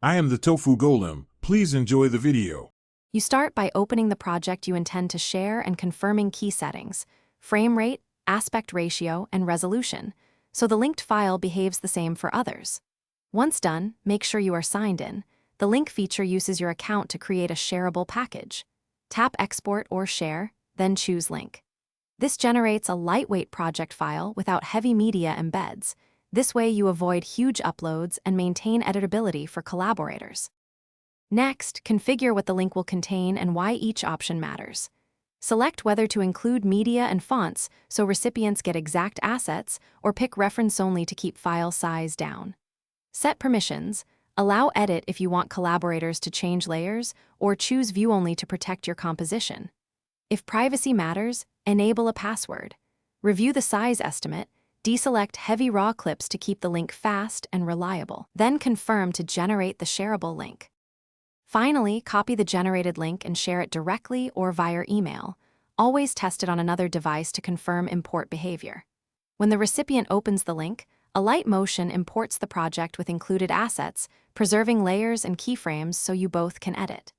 I am the Tofu Golem. Please enjoy the video. You start by opening the project you intend to share and confirming key settings, frame rate, aspect ratio, and resolution, so the linked file behaves the same for others. Once done, make sure you are signed in. The link feature uses your account to create a shareable package. Tap Export or Share, then choose Link. This generates a lightweight project file without heavy media embeds. This way you avoid huge uploads and maintain editability for collaborators. Next, configure what the link will contain and why each option matters. Select whether to include media and fonts so recipients get exact assets, or pick reference only to keep file size down. Set permissions. Allow edit if you want collaborators to change layers, or choose view only to protect your composition. If privacy matters, enable a password. Review the size estimate. Deselect heavy raw clips to keep the link fast and reliable. Then confirm to generate the shareable link. Finally, copy the generated link and share it directly or via email. Always test it on another device to confirm import behavior. When the recipient opens the link, Alight Motion imports the project with included assets, preserving layers and keyframes so you both can edit.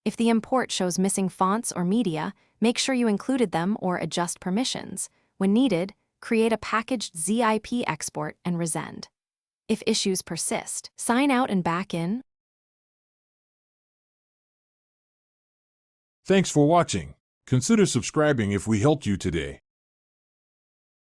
If the import shows missing fonts or media, make sure you included them or adjust permissions. When needed, create a packaged zip export and resend. If issues persist, sign out and back in. Thanks for watching. Consider subscribing if we helped you today.